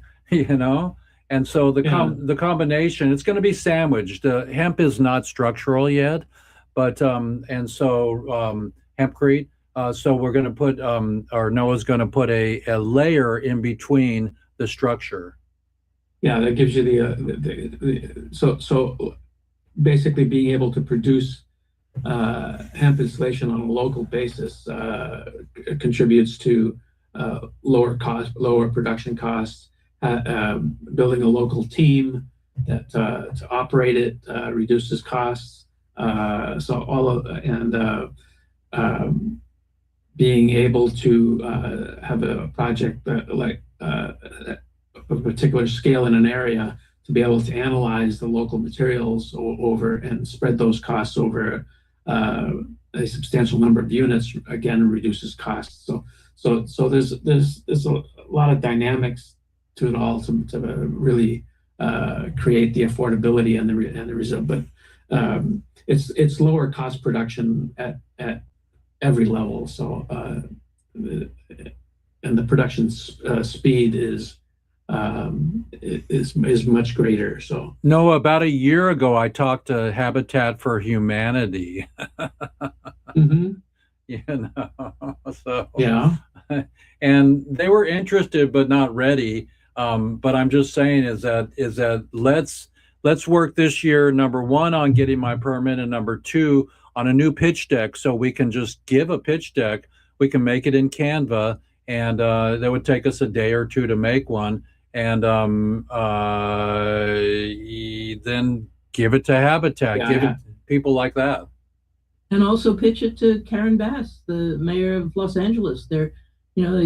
and so the combination, it's going to be sandwiched. Hemp is not structural yet, but hempcrete. So we're going to put, or Noah's going to put a layer in between the structure. Yeah, that gives you so basically being able to produce hemp insulation on a local basis contributes to lower production costs. Building a local team that to operate it reduces costs. So being able to have a project like of a particular scale in an area, to be able to analyze the local materials over and spread those costs over a substantial number of units, again reduces costs. So there's a lot of dynamics to it all to really create the affordability and the result. But it's lower cost production at every level. So and the production speed is much greater. So no, about a year ago, I talked to Habitat for Humanity. Mm-hmm. So yeah, and they were interested but not ready. But I'm just saying is that let's work this year, number one, on getting my permit, and number two, on a new pitch deck, so we can just give a pitch deck. We can make it in Canva, and that would take us a day or two to make one, and then give it to Habitat, give it to people like that. And also pitch it to Karen Bass, the mayor of Los Angeles. They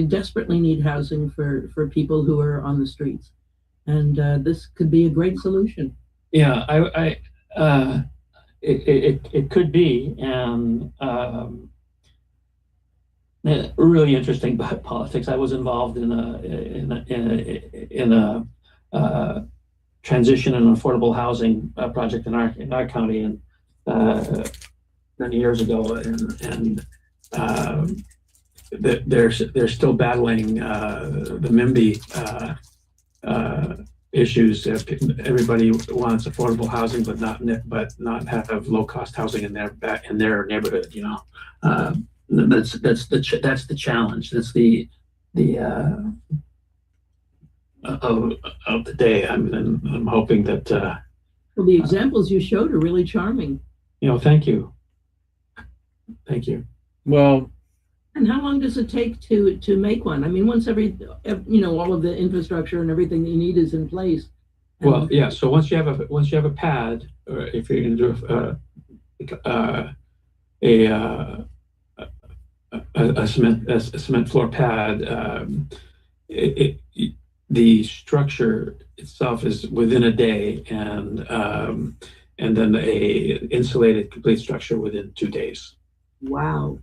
desperately need housing for people who are on the streets, and this could be a great solution. Yeah, it could be, and really interesting politics. I was involved in a transition and affordable housing project in our county, and many years ago, and they're still battling the NIMBY issues. Everybody wants affordable housing, but not have low cost housing in their neighborhood. That's the challenge. That's the of the day. I'm hoping that Well, the examples you showed are really charming. Thank you. Well, and how long does it take to make one? I mean, once every all of the infrastructure and everything that you need is in place. Well, yeah. So once you have a pad, or if you're going to do a cement floor pad, the structure itself is within a day, and then a insulated complete structure within 2 days. Wow.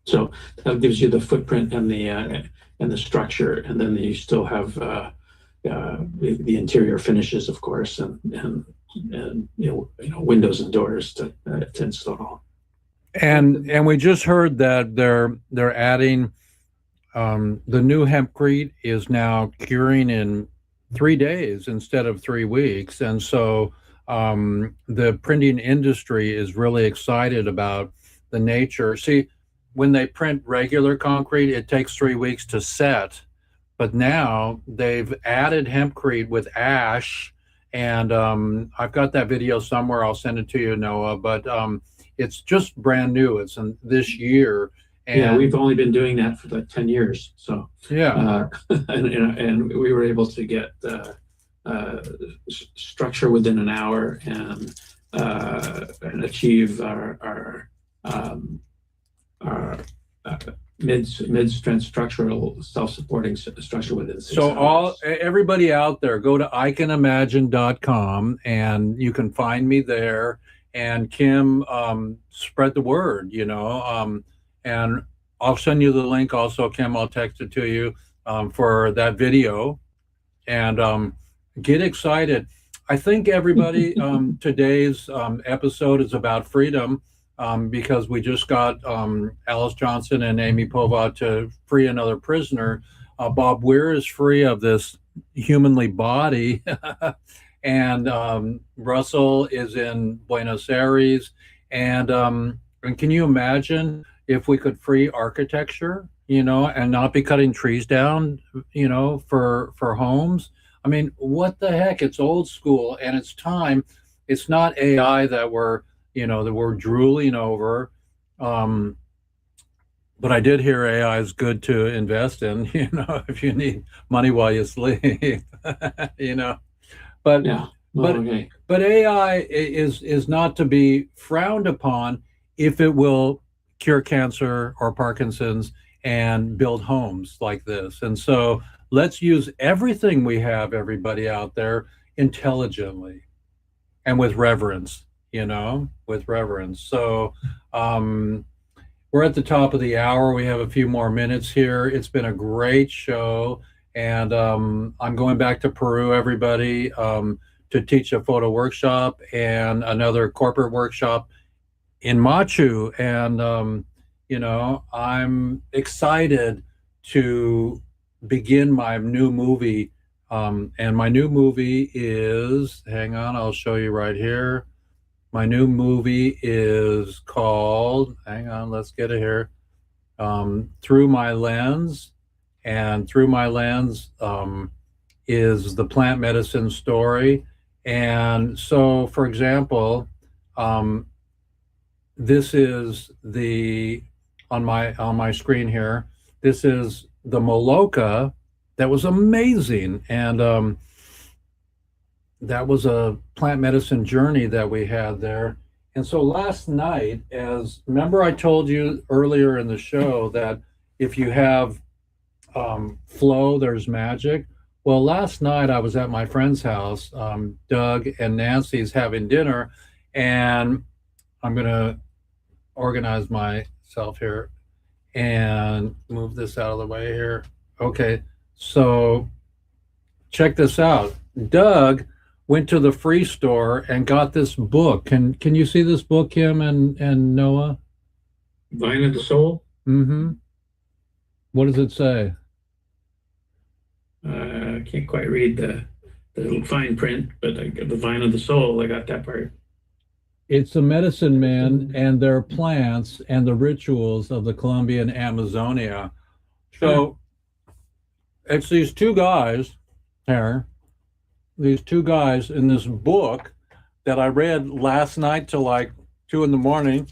So that gives you the footprint and the structure, and then you still have the interior finishes, of course, and windows and doors to install. And we just heard that they're adding the new hempcrete is now curing in 3 days instead of 3 weeks, and so the printing industry is really excited about the nature. See, when they print regular concrete, it takes 3 weeks to set, but now they've added hempcrete with ash, and I've got that video somewhere. I'll send it to you, Noah, but it's just brand new. It's in this year. And yeah, we've only been doing that for like 10 years. So yeah, and we were able to get structure within an hour and achieve our mid-strength structural self-supporting structure within 6 hours. Everybody out there, go to icanimagine.com and you can find me there. And Kim, spread the word, and I'll send you the link also, Kim. I'll text it to you for that video, and get excited. I think everybody, today's episode is about freedom, because we just got Alice Johnson and Amy Pova to free another prisoner. Bob Weir is free of this humanly body. And Russell is in Buenos Aires. And can you imagine if we could free architecture, and not be cutting trees down, for homes? I mean, what the heck? It's old school, and it's time. It's not AI that we're drooling over. But I did hear AI is good to invest in, if you need money while you sleep, But yeah, okay. But AI is not to be frowned upon if it will cure cancer or Parkinson's and build homes like this. And so let's use everything we have, everybody out there, intelligently and with reverence, with reverence. So we're at the top of the hour. We have a few more minutes here. It's been a great show. And I'm going back to Peru, everybody, to teach a photo workshop and another corporate workshop in Machu. And, I'm excited to begin my new movie. And my new movie is, hang on, I'll show you right here. My new movie is called, hang on, let's get it here, Through My Lens. And Through My Lens is the plant medicine story. And so, for example, this is on my screen here, this is the Moloka. That was amazing. And that was a plant medicine journey that we had there. And so last night, remember I told you earlier in the show that if you have flow, there's magic. Well, last night I was at my friend's house. Doug and Nancy's having dinner, and I'm going to organize myself here and move this out of the way here. Okay, so check this out. Doug went to the free store and got this book. Can you see this book, Kim and Noah? Vine of the Soul? Mm-hmm. What does it say? I can't quite read the fine print, but the Vine of the Soul, I got that part. It's a medicine man and their plants and the rituals of the Colombian Amazonia. So it's these two guys here, these two guys in this book that I read last night till like 2 in the morning.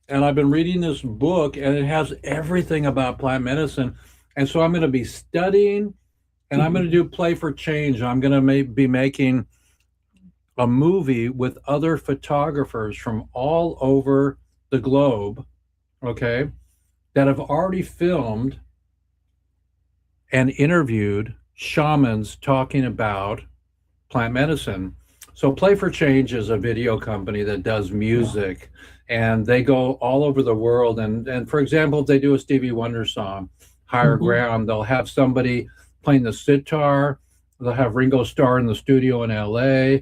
And I've been reading this book, and it has everything about plant medicine. And so I'm going to be studying, and I'm going to do Play for Change. I'm going to be making a movie with other photographers from all over the globe, okay, that have already filmed and interviewed shamans talking about plant medicine. So Play for Change is a video company that does music, and they go all over the world. And for example, if they do a Stevie Wonder song, Higher Ground, they'll have somebody playing the sitar. They'll have Ringo Starr in the studio in LA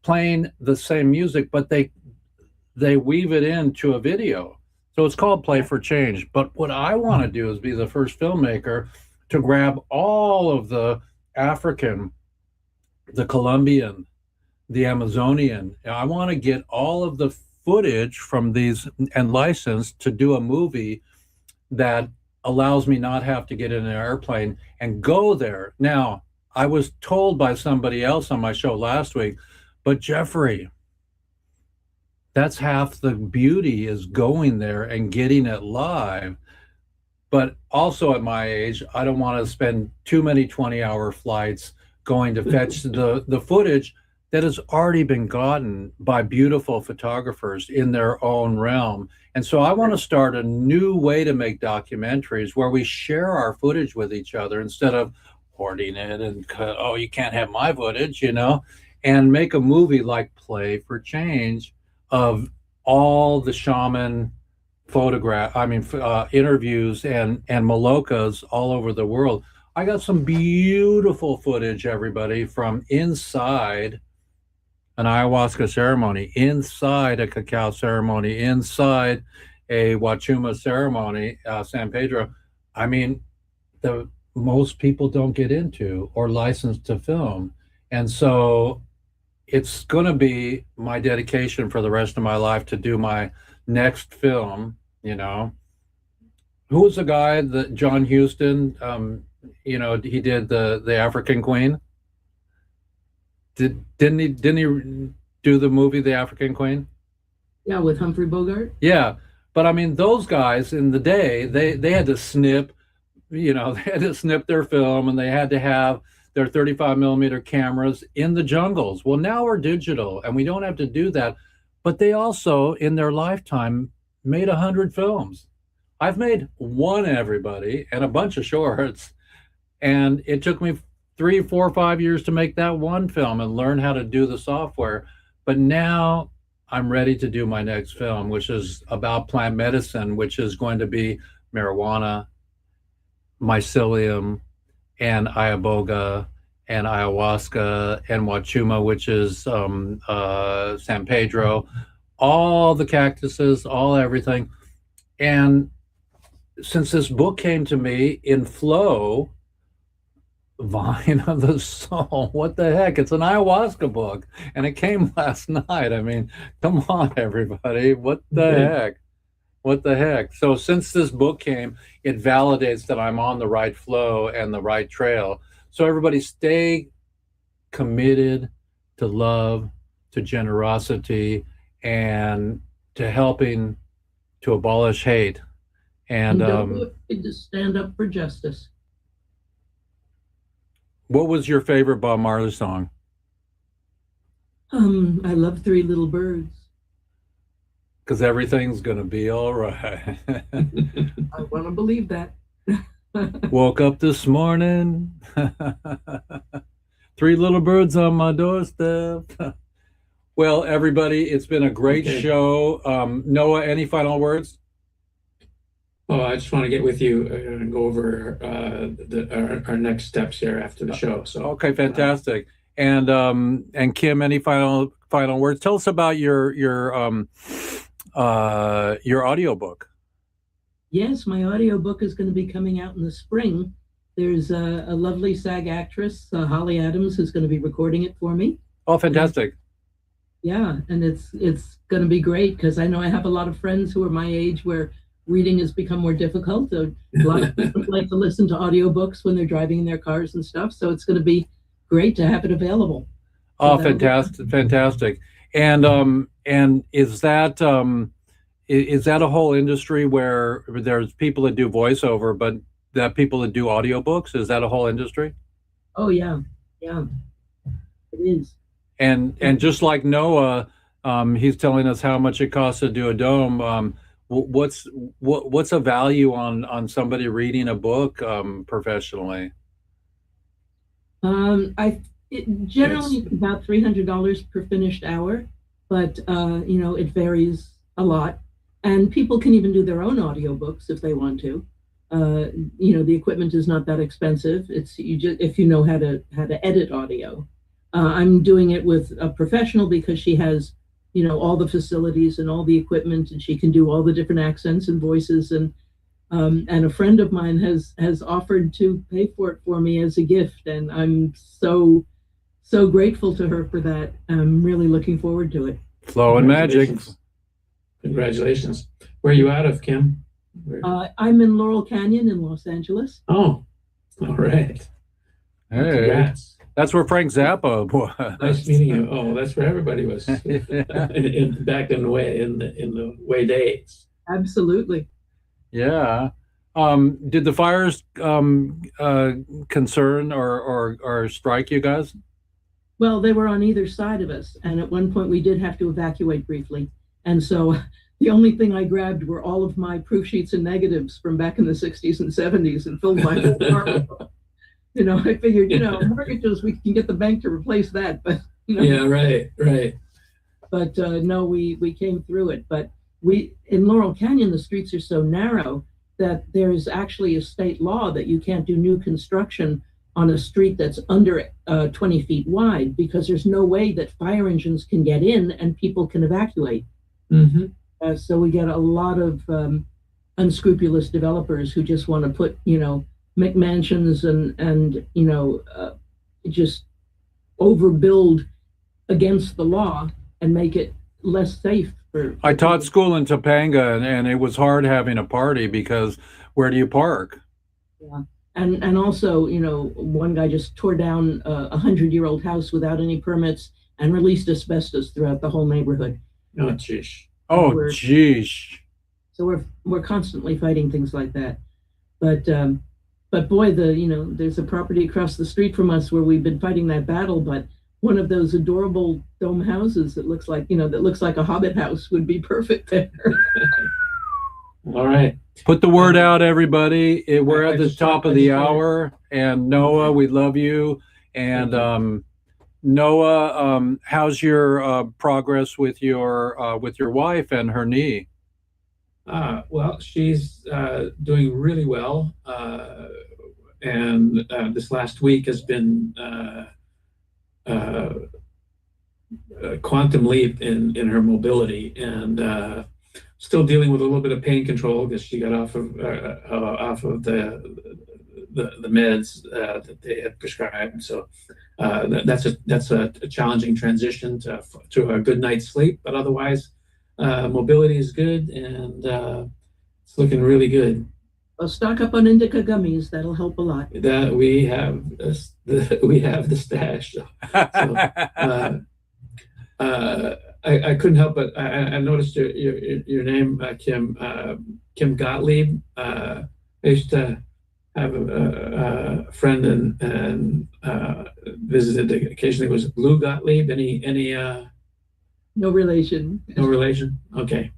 playing the same music, but they weave it into a video. So it's called Play for Change. But what I want to do is be the first filmmaker to grab all of the African, the Colombian, the Amazonian. I want to get all of the footage from these and licensed to do a movie that allows me not have to get in an airplane and go there. Now, I was told by somebody else on my show last week, but Jeffrey, that's half the beauty, is going there and getting it live. But also at my age, I don't want to spend too many 20-hour flights going to fetch the footage that has already been gotten by beautiful photographers in their own realm. And so I want to start a new way to make documentaries where we share our footage with each other instead of hoarding it and, oh, you can't have my footage, you know, and make a movie like Play for Change of all the shaman interviews and malokas all over the world. I got some beautiful footage, everybody, from inside an ayahuasca ceremony, inside a cacao ceremony, inside a Wachuma ceremony, San Pedro. I mean, the most people don't get into or licensed to film. And so it's going to be my dedication for the rest of my life to do my next film, you know. Who was the guy that John Huston, you know, he did the African Queen? Didn't he do the movie The African Queen? Yeah, with Humphrey Bogart. Yeah, but I mean, those guys in the day, they had to snip, you know, they had to snip their film, and they had to have their 35 millimeter cameras in the jungles. Well, now we're digital, and we don't have to do that. But they also, in their lifetime, made 100 films. I've made one, everybody, and a bunch of shorts, and it took me 3, 4, 5 years to make that one film and learn how to do the software. But now I'm ready to do my next film, which is about plant medicine, which is going to be marijuana, mycelium, and iboga, and ayahuasca, and wachuma, which is San Pedro, all the cactuses, all everything. And since this book came to me in flow, Vine of the Soul, what the heck? It's an ayahuasca book, and it came last night. I mean, come on, everybody. What the heck? What the heck? So since this book came, it validates that I'm on the right flow and the right trail. So everybody stay committed to love, to generosity, and to helping to abolish hate. And don't to stand up for justice. What was your favorite Bob Marley song? I love Three Little Birds. Because everything's gonna be all right. I want to believe that. Woke up this morning, 3 little birds on my doorstep. Well, everybody, it's been a great show. Noah, any final words? Oh, I just want to get with you and go over our next steps here after the show. So okay, fantastic. And Kim, any final words? Tell us about your audiobook. Yes, my audiobook is going to be coming out in the spring. There's a lovely SAG actress, Holly Adams, who's going to be recording it for me. Oh, fantastic. Yeah, and it's going to be great because I know I have a lot of friends who are my age where reading has become more difficult. So a lot of people like to listen to audiobooks when they're driving in their cars and stuff. So it's going to be great to have it available. Oh, that'll be- fantastic. And is that a whole industry where there's people that do voiceover, but that people that do audiobooks? Is that a whole industry? Oh yeah, it is. And just like Noah, he's telling us how much it costs to do a dome. What's a value on somebody reading a book professionally? Generally it's about $300 per finished hour, but it varies a lot. And people can even do their own audiobooks if they want to. The equipment is not that expensive. It's if you know how to edit audio. I'm doing it with a professional because she has, all the facilities and all the equipment, and she can do all the different accents and voices. And a friend of mine has offered to pay for it for me as a gift, and I'm so grateful to her for that. I'm really looking forward to it. Flow and magic. Congratulations. Where are you out of, Kim? I'm in Laurel Canyon in Los Angeles. Oh, all right. Hey, congrats. That's where Frank Zappa was. Nice meeting you. Oh, that's where everybody was back in the way days. Absolutely. Yeah. Did the fires concern or strike you guys? Well, they were on either side of us, and at one point we did have to evacuate briefly. And so the only thing I grabbed were all of my proof sheets and negatives from back in the 60s and 70s and filled my whole car. I figured, mortgages, we can get the bank to replace that, but Yeah, right. But no, we came through it. But in Laurel Canyon, the streets are so narrow that there is actually a state law that you can't do new construction on a street that's under 20 feet wide, because there's no way that fire engines can get in and people can evacuate. Mm-hmm. So we get a lot of unscrupulous developers who just want to put, McMansions and just overbuild against the law and make it less safe for I taught school in Topanga, and it was hard having a party because where do you park? Yeah. And also, one guy just tore down a 100-year-old house without any permits and released asbestos throughout the whole neighborhood. Oh, geez. Oh, geez. So we're constantly fighting things like that. But boy, there's a property across the street from us where we've been fighting that battle, but one of those adorable dome houses that looks like a Hobbit house would be perfect there. All right. Put the word out, everybody. We're at the top of the hour, and Noah, we love you. And Noah, how's your progress with your wife and her knee? Well, she's doing really well, and this last week has been a quantum leap in her mobility, and still dealing with a little bit of pain control because she got off of the meds that they had prescribed. So that's a challenging transition to a good night's sleep, but otherwise. Mobility is good, and it's looking really good. Well, stock up on indica gummies. That'll help a lot. That we have the stash. So, I couldn't help but I noticed your name, Kim Gottlieb. I used to have a friend and visited occasionally. Was Lou Gottlieb any? No relation. No relation? Okay.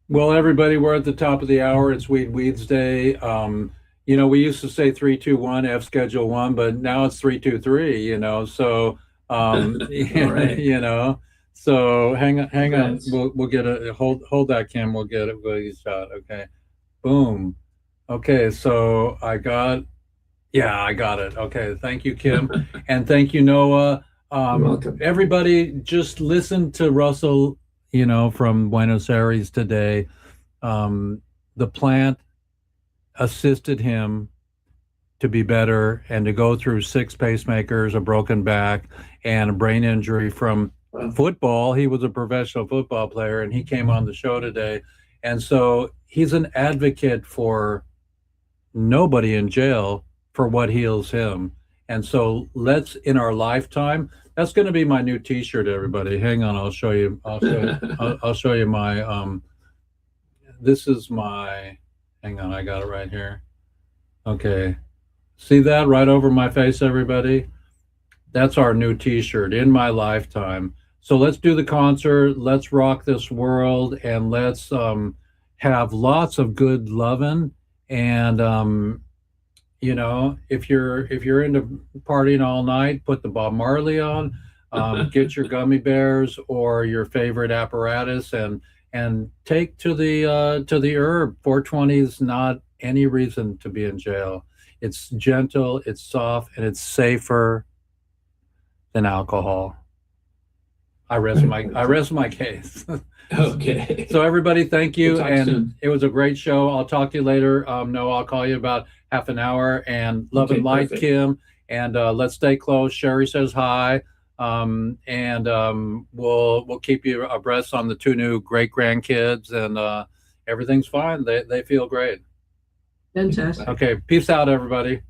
Well, everybody, we're at the top of the hour. It's Weeds Day. We used to say 3, 2, 1, F schedule 1, but now it's 3, 2, 3, so, right. So hang on. We'll get a, hold that, Kim. We'll get a shot. Okay. Boom. Okay. So I got it. Okay. Thank you, Kim. And thank you, Noah. You're welcome. Everybody, just listen to Russell, from Buenos Aires today. The plant assisted him to be better and to go through 6 pacemakers, a broken back, and a brain injury from football. He was a professional football player, and he came on the show today. And so he's an advocate for nobody in jail for what heals him. And so let's, in our lifetime, that's going to be my new T-shirt, everybody. Hang on, I'll show you. I'll show you my. This is my. Hang on, I got it right here. Okay, see that right over my face, everybody? That's our new T-shirt, in my lifetime. So let's do the concert. Let's rock this world, and let's have lots of good loving. And you know, if you're into partying all night, put the Bob Marley on. Get your gummy bears or your favorite apparatus, and take to the herb. 420 is not any reason to be in jail. It's gentle, it's soft, and it's safer than alcohol. I rest my case. Okay. So everybody, thank you. We'll talk And soon. it was a great show. I'll talk to you later. No, I'll call you about half an hour. And love Okay, and light, perfect. Kim. And let's stay close. Sherry says hi. And we'll keep you abreast on the 2 new great grandkids, and everything's fine. They feel great. Fantastic. Okay, peace out, everybody.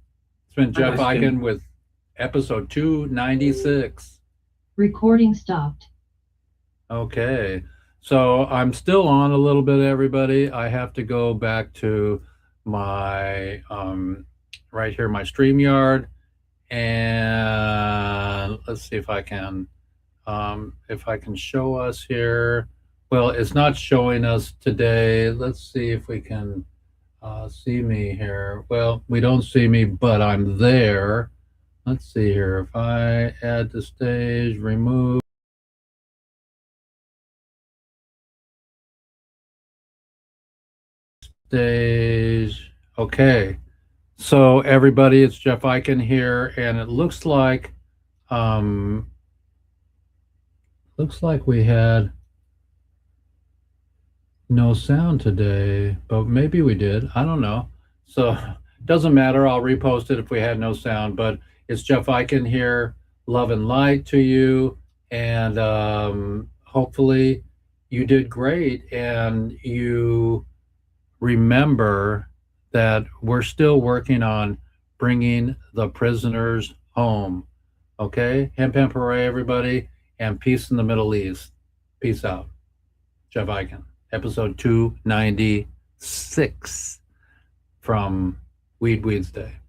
It's been Jeff Bye, Kim. Eichen with episode 296. Recording stopped. Okay, so I'm still on a little bit, everybody. I have to go back to my right here, my StreamYard, and let's see if I can show us here. Well, it's not showing us today. Let's see if we can see me here. Well, we don't see me, but I'm there. Let's see here. If I add to stage, remove. Stage. Okay. So everybody, it's Jeff Eichen here, and it looks like we had no sound today, but maybe we did. I don't know. So doesn't matter. I'll repost it if we had no sound, but it's Jeff Eichen here. Love and light to you. And hopefully you did great, and you remember that we're still working on bringing the prisoners home. Okay? Hemp hemp hooray, everybody, and peace in the Middle East. Peace out. Jeff Eichen, episode 296 from Weeds Day.